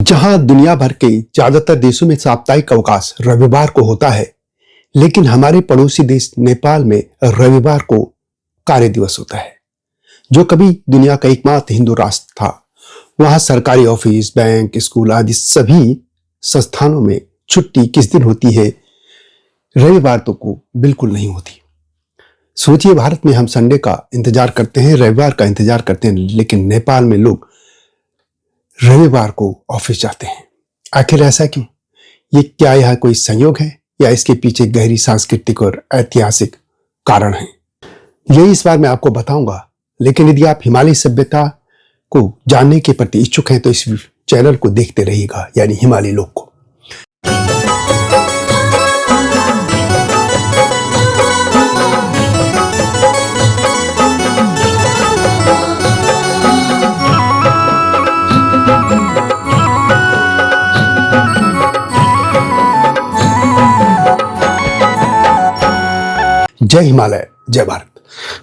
जहां दुनिया भर के ज्यादातर देशों में साप्ताहिक अवकाश रविवार को होता है, लेकिन हमारे पड़ोसी देश नेपाल में रविवार को कार्य दिवस होता है, जो कभी दुनिया का एकमात्र हिंदू राष्ट्र था। वहां सरकारी ऑफिस, बैंक, स्कूल आदि सभी संस्थानों में छुट्टी किस दिन होती है? रविवार तो को बिल्कुल नहीं होती। सोचिए, भारत में हम संडे का इंतजार करते हैं, रविवार का इंतजार करते हैं, लेकिन नेपाल में लोग रविवार को ऑफिस जाते हैं। आखिर ऐसा क्यों? ये क्या यह कोई संयोग है या इसके पीछे गहरी सांस्कृतिक और ऐतिहासिक कारण है? यही इस बार मैं आपको बताऊंगा। लेकिन यदि आप हिमालय सभ्यता को जानने के प्रति इच्छुक हैं तो इस चैनल को देखते रहिएगा, यानी हिमालय लोक को। जय हिमालय, जय भारत।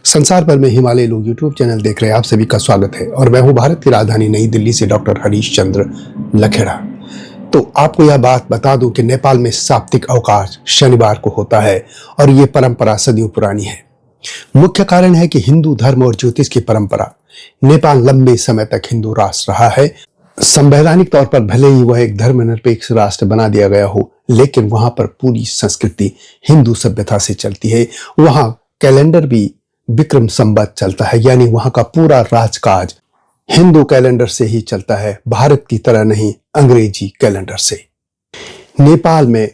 संसार भर में हिमालय लोग यूट्यूब चैनल देख रहे हैं, आप सभी का स्वागत है। और मैं हूं भारत की राजधानी नई दिल्ली से डॉक्टर हरीश चंद्र लखेड़ा। तो आपको यह बात बता दूं कि नेपाल में साप्ताहिक अवकाश शनिवार को होता है और ये परंपरा सदियों पुरानी है। मुख्य कारण है कि हिंदू धर्म और ज्योतिष की परंपरा। नेपाल लंबे समय तक हिंदू राष्ट्र रहा है। संवैधानिक तौर पर भले ही वह एक धर्मनिरपेक्ष राष्ट्र बना दिया गया हो, लेकिन वहां पर पूरी संस्कृति हिंदू सभ्यता से चलती है। वहां कैलेंडर भी विक्रम संवत चलता है, यानी वहां का पूरा राजकाज हिंदू कैलेंडर से ही चलता है, भारत की तरह नहीं, अंग्रेजी कैलेंडर से। नेपाल में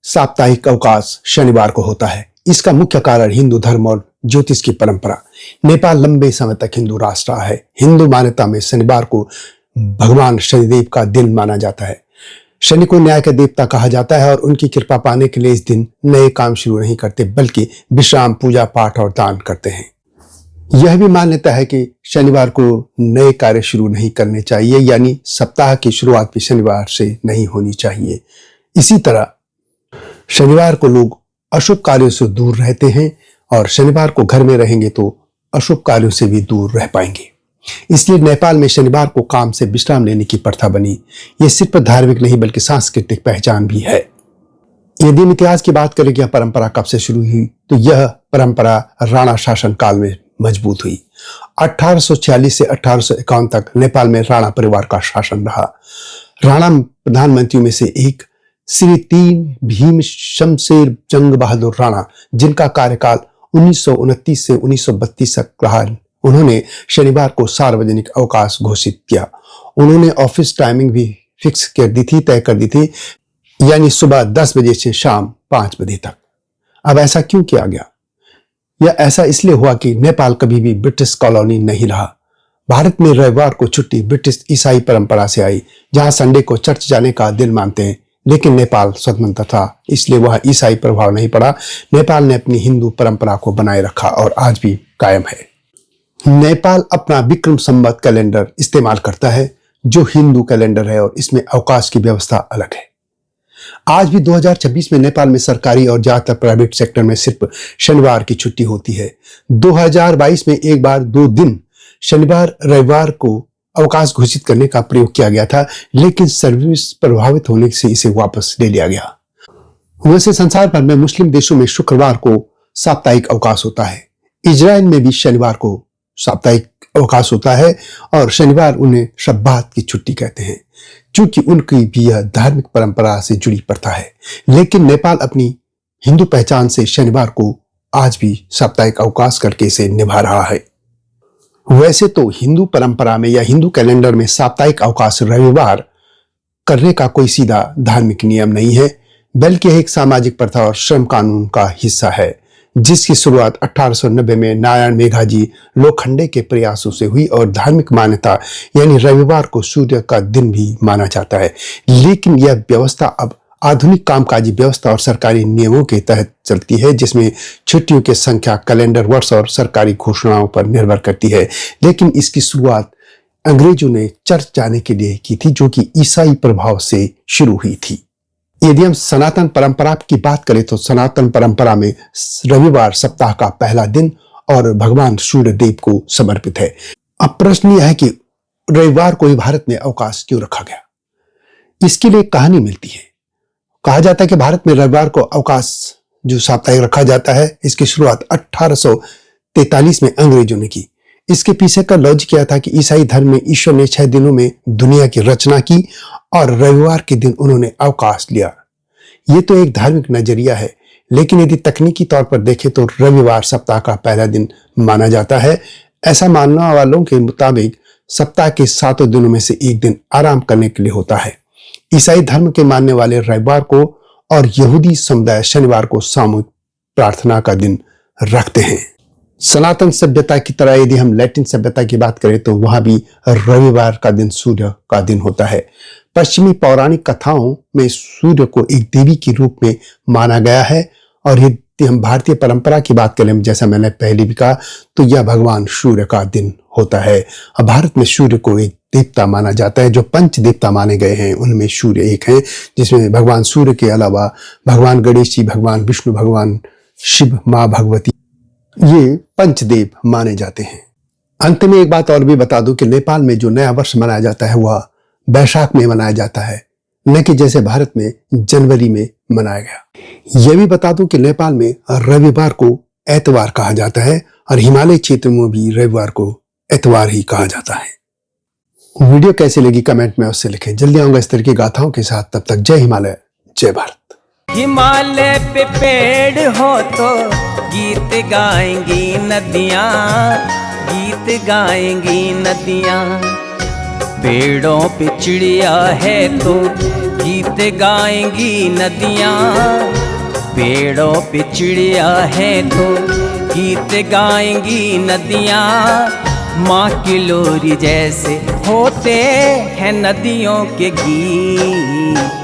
साप्ताहिक अवकाश शनिवार को होता है। इसका मुख्य कारण हिंदू धर्म और ज्योतिष की परंपरा। नेपाल लंबे समय तक हिंदू राष्ट्र रहा है। हिंदू मान्यता में शनिवार को भगवान शनिदेव का दिन माना जाता है। शनि को न्याय का देवता कहा जाता है और उनकी कृपा पाने के लिए इस दिन नए काम शुरू नहीं करते, बल्कि विश्राम, पूजा पाठ और दान करते हैं। यह भी मान्यता है कि शनिवार को नए कार्य शुरू नहीं करने चाहिए, यानी सप्ताह की शुरुआत भी शनिवार से नहीं होनी चाहिए। इसी तरह शनिवार को लोग अशुभ कार्यों से दूर रहते हैं और शनिवार को घर में रहेंगे तो अशुभ कार्यों से भी दूर रह पाएंगे। इसलिए नेपाल में शनिवार को काम से विश्राम लेने की प्रथा बनी। यह सिर्फ धार्मिक नहीं बल्कि सांस्कृतिक पहचान भी है। यदि हम इतिहास की बात करें कि यह परंपरा कब से शुरू हुई, तो यह परंपरा राणा शासन काल में मजबूत हुई। 1846 से 1851 तक नेपाल में राणा परिवार का शासन रहा। राणा प्रधानमंत्रियों में से एक श्री 3 भीम शमशेर जंग बहादुर राणा, जिनका कार्यकाल 1929 से 1932 तक रहा, उन्होंने शनिवार को सार्वजनिक अवकाश घोषित किया। उन्होंने ऑफिस टाइमिंग भी फिक्स कर दी थी, तय कर दी थी, यानी सुबह 10 बजे से शाम 5 बजे तक। अब ऐसा क्यों किया गया? यह ऐसा इसलिए हुआ कि नेपाल कभी भी ब्रिटिश कॉलोनी नहीं रहा। भारत में रविवार को छुट्टी ब्रिटिश ईसाई परंपरा से आई, जहां संडे को चर्च जाने का दिन मानते हैं। लेकिन नेपाल स्वतंत्र था, इसलिए वह ईसाई प्रभाव नहीं पड़ा। नेपाल ने अपनी हिंदू परंपरा को बनाए रखा और आज भी कायम है। नेपाल अपना विक्रम संवत कैलेंडर इस्तेमाल करता है, जो हिंदू कैलेंडर है, और इसमें अवकाश की व्यवस्था अलग है। आज भी 2026 में नेपाल में सरकारी और ज्यादातर प्राइवेट सेक्टर में सिर्फ शनिवार की छुट्टी होती है। 2022 में एक बार 2 दिन शनिवार रविवार को अवकाश घोषित करने का प्रयोग किया गया था, लेकिन सर्विस प्रभावित होने से इसे वापस ले लिया गया। वैसे संसार भर में मुस्लिम देशों में शुक्रवार को साप्ताहिक अवकाश होता है। इजराइल में भी शनिवार को साप्ताहिक अवकाश होता है और शनिवार उन्हें शब्बात की छुट्टी कहते हैं, क्योंकि उनकी भी यह धार्मिक परंपरा से जुड़ी प्रथा है। लेकिन नेपाल अपनी हिंदू पहचान से शनिवार को आज भी साप्ताहिक अवकाश करके इसे निभा रहा है। वैसे तो हिंदू परंपरा में या हिंदू कैलेंडर में साप्ताहिक अवकाश रविवार करने का कोई सीधा धार्मिक नियम नहीं है, बल्कि एक सामाजिक प्रथा और श्रम कानून का हिस्सा है, जिसकी शुरुआत 1890 में नारायण मेघाजी लोखंडे के प्रयासों से हुई और धार्मिक मान्यता, यानी रविवार को सूर्य का दिन भी माना जाता है। लेकिन यह व्यवस्था अब आधुनिक कामकाजी व्यवस्था और सरकारी नियमों के तहत चलती है, जिसमें छुट्टियों की संख्या कैलेंडर वर्ष और सरकारी घोषणाओं पर निर्भर करती है। लेकिन इसकी शुरुआत अंग्रेजों ने चर्च जाने के लिए की थी, जो कि ईसाई प्रभाव से शुरू हुई थी। यदि हम सनातन परंपरा की बात करें तो सनातन परंपरा में रविवार सप्ताह का पहला दिन और भगवान सूर्य देव को समर्पित है। अब प्रश्न यह है कि रविवार को ही भारत में अवकाश क्यों रखा गया? इसके लिए एक कहानी मिलती है। कहा जाता है कि भारत में रविवार को अवकाश जो साप्ताहिक रखा जाता है, इसकी शुरुआत 1843 में अंग्रेजों ने की। इसके पीछे का लॉजिक क्या था कि ईसाई धर्म में ईश्वर ने 6 दिनों में दुनिया की रचना की और रविवार के दिन उन्होंने अवकाश लिया। ये तो एक धार्मिक नजरिया है, लेकिन यदि तकनीकी तौर पर देखें तो रविवार सप्ताह का पहला दिन माना जाता है। ऐसा मानने वालों के मुताबिक सप्ताह के 7 दिनों में से एक दिन आराम करने के लिए होता है। ईसाई धर्म के मानने वाले रविवार को और यहूदी समुदाय शनिवार को सामूहिक प्रार्थना का दिन रखते हैं। सनातन सभ्यता की तरह यदि हम लैटिन सभ्यता की बात करें तो वहां भी रविवार का दिन सूर्य का दिन होता है। पश्चिमी पौराणिक कथाओं में सूर्य को एक देवी के रूप में माना गया है, और यदि हम भारतीय परंपरा की बात करें, जैसा मैंने पहले भी कहा, तो यह भगवान सूर्य का दिन होता है। अब भारत में सूर्य को एक देवता माना जाता है। जो पंच देवता माने गए हैं उनमें सूर्य एक है, जिसमें भगवान सूर्य के अलावा भगवान गणेश जी, भगवान विष्णु, भगवान शिव, माँ भगवती, ये पंचदेव माने जाते हैं। अंत में एक बात और भी बता दूं कि नेपाल में जो नया वर्ष मनाया जाता है वह बैसाख में मनाया जाता है, न कि जैसे भारत में जनवरी में मनाया गया। यह भी बता दूं कि नेपाल में रविवार को एतवार कहा जाता है और हिमालय क्षेत्र में भी रविवार को एतवार ही कहा जाता है। वीडियो कैसी लगी कमेंट में उससे लिखें। जल्दी आऊंगा इस तरह की गाथाओं के साथ। तब तक जय हिमालय, जय भारत। हिमालय पे पेड़ हो तो गीत गाएंगी नदियाँ, गीत गाएंगी नदियाँ। पेड़ों पे चिड़िया है तो गीत गाएंगी नदियाँ, पेड़ों पे चिड़िया है तो गीत गाएंगी नदियाँ। माँ की लोरी जैसे होते हैं नदियों के गीत।